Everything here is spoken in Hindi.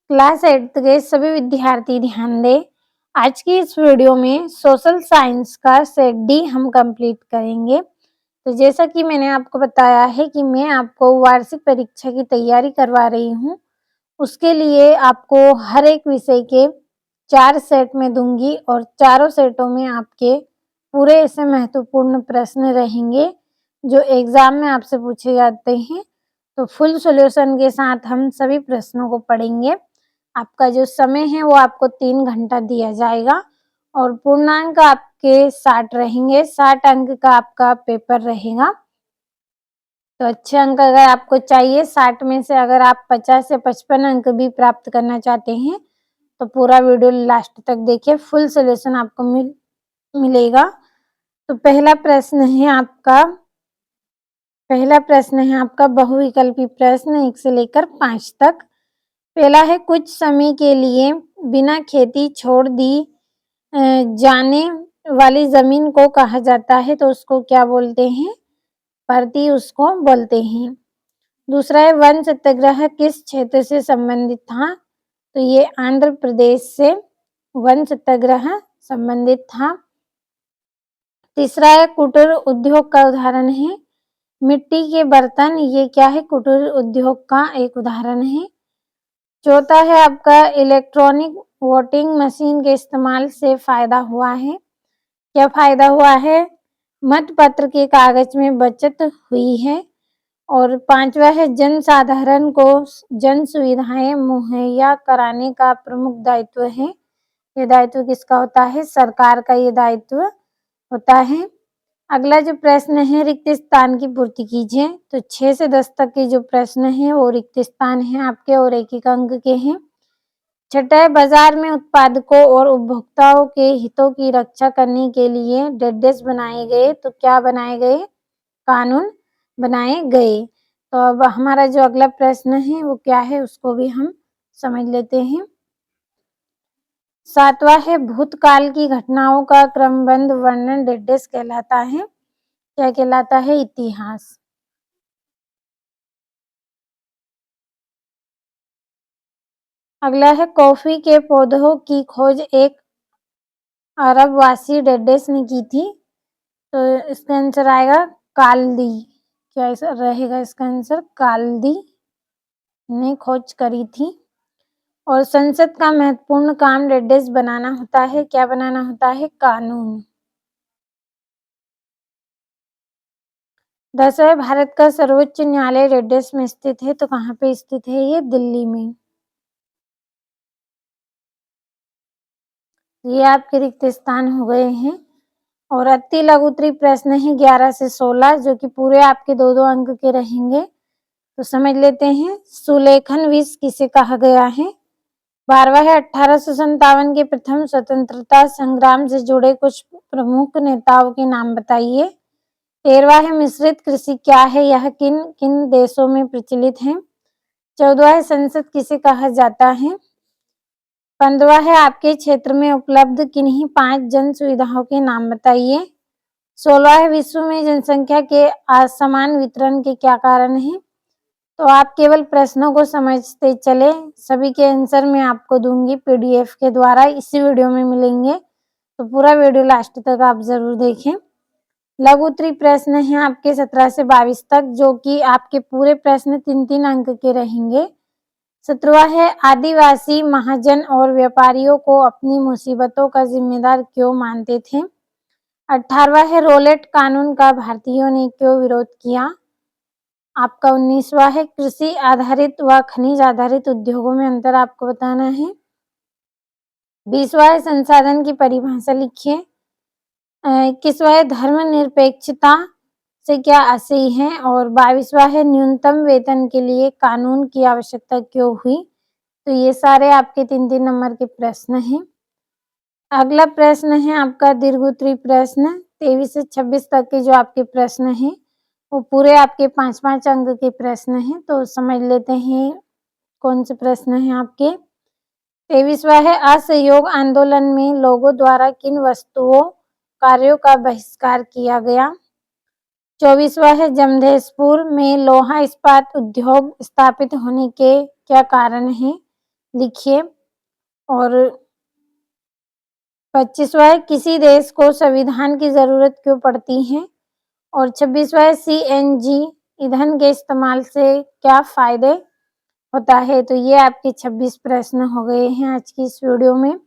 क्लास 8th के सभी विद्यार्थी ध्यान दें। आज की इस वीडियो में सोशल साइंस का सेट डी हम कंप्लीट करेंगे। तो जैसा कि मैंने आपको बताया है कि मैं आपको वार्षिक परीक्षा की तैयारी करवा रही हूँ। उसके लिए आपको हर एक विषय के 4 सेट में दूंगी और चारों सेटों में आपके पूरे ऐसे महत्वपूर्ण प्रश्न रहेंगे जो एग्जाम में आपसे पूछे जाते हैं। तो फुल सॉल्यूशन के साथ हम सभी प्रश्नों को पढ़ेंगे। आपका जो समय है वो आपको 3 घंटा दिया जाएगा और पूर्णांक आपके 60 रहेंगे। 60 अंक का आपका पेपर रहेगा। तो अच्छे अंक अगर आपको चाहिए, 60 में से अगर आप 50 से 55 अंक भी प्राप्त करना चाहते हैं तो पूरा वीडियो लास्ट तक देखिए, फुल सॉल्यूशन आपको मिलेगा। तो पहला प्रश्न है आपका बहुविकल्पी प्रश्न 1 से लेकर 5 तक। पहला है, कुछ समय के लिए बिना खेती छोड़ दी जाने वाली जमीन को कहा जाता है, तो उसको क्या बोलते हैं? परती उसको बोलते हैं। दूसरा है, वन सत्याग्रह किस क्षेत्र से संबंधित था? तो ये आंध्र प्रदेश से वन सत्याग्रह संबंधित था। तीसरा है, कुटीर उद्योग का उदाहरण है मिट्टी के बर्तन। ये क्या है? कुटीर उद्योग का एक उदाहरण है। चौथा है आपका, इलेक्ट्रॉनिक वोटिंग मशीन के इस्तेमाल से फायदा हुआ है। क्या फायदा हुआ है? मतपत्र के कागज में बचत हुई है। और पांचवा है, जनसाधारण को जन सुविधाएं मुहैया कराने का प्रमुख दायित्व है। ये दायित्व किसका होता है? सरकार का ये दायित्व होता है। अगला जो प्रश्न है, रिक्त स्थान की पूर्ति कीजिए। तो 6 से 10 तक के जो प्रश्न हैं वो रिक्त स्थान हैं आपके और एक अंक के हैं। छठा है, बाजार में उत्पादकों और उपभोक्ताओं के हितों की रक्षा करने के लिए डेडेस बनाए गए। तो क्या बनाए गए? कानून बनाए गए। तो अब हमारा जो अगला प्रश्न है वो क्या है, उसको भी हम समझ लेते हैं। 7वां है, भूतकाल की घटनाओं का क्रमबद्ध वर्णन डेडेस कहलाता है। क्या कहलाता है? इतिहास। अगला है, कॉफी के पौधों की खोज एक अरबवासी डेडेस ने की थी। तो इसका आंसर आएगा काल्दी। क्या ऐसा रहेगा इसका आंसर? काल्दी ने खोज करी थी। और संसद का महत्वपूर्ण काम डेडेस बनाना होता है। क्या बनाना होता है? कानून। 10 है, भारत का सर्वोच्च न्यायालय डेडेस में स्थित है। तो कहाँ पे स्थित है? ये दिल्ली में। ये आपके रिक्त स्थान हो गए हैं। और अति लघुत्तरी प्रश्न है 11 से 16, जो कि पूरे आपके 2-2 अंक के रहेंगे। तो समझ लेते हैं। सुलेखन विष किसे कहा गया है? 12वां है, 1857 के प्रथम स्वतंत्रता संग्राम से जुड़े कुछ प्रमुख नेताओं के नाम बताइए। 13वां है, मिश्रित कृषि क्या है? यह किन किन देशों में प्रचलित है? 14वां है, संसद किसे कहा जाता है? 15वां है, आपके क्षेत्र में उपलब्ध किन्हीं 5 जन सुविधाओं के नाम बताइए। 16वां है, विश्व में जनसंख्या के असमान वितरण के क्या कारण है? तो आप केवल प्रश्नों को समझते चले। सभी के आंसर मैं आपको दूंगी पीडीएफ के द्वारा, इसी वीडियो में मिलेंगे। तो पूरा वीडियो लास्ट तक आप जरूर देखें। लघुत्तरी प्रश्न हैं आपके 17 से 22 तक, जो कि आपके पूरे प्रश्न 3-3 अंक के रहेंगे। 17वां है, आदिवासी महाजन और व्यापारियों को अपनी मुसीबतों का जिम्मेदार क्यों मानते थे? 18वां है, रोलेट कानून का भारतीयों ने क्यों विरोध किया? आपका 19वां है, कृषि आधारित व खनिज आधारित उद्योगों में अंतर आपको बताना है। 20वां है, संसाधन की परिभाषा लिखिए। 21वां है, धर्मनिरपेक्षता से क्या आशय है? और 22वां है, न्यूनतम वेतन के लिए कानून की आवश्यकता क्यों हुई? तो ये सारे आपके 3-3 नंबर के प्रश्न हैं। अगला प्रश्न है आपका दीर्घोत्तरी प्रश्न 23 से 26 तक के जो आपके प्रश्न हैं वो पूरे आपके 5-5 अंक के प्रश्न हैं। तो समझ लेते हैं कौन से प्रश्न हैं आपके। 23वां है, असहयोग आंदोलन में लोगों द्वारा किन वस्तुओं कार्यों का बहिष्कार किया गया? 24वां है, जमशेदपुर में लोहा इस्पात उद्योग स्थापित होने के क्या कारण है? लिखिए। और 25वां है, किसी देश को संविधान की ज़रूरत क्यों पड़ती है? और 26वां है, सीएनजी ईंधन के इस्तेमाल से क्या फ़ायदे होता है? तो ये आपके 26 प्रश्न हो गए हैं आज की इस वीडियो में।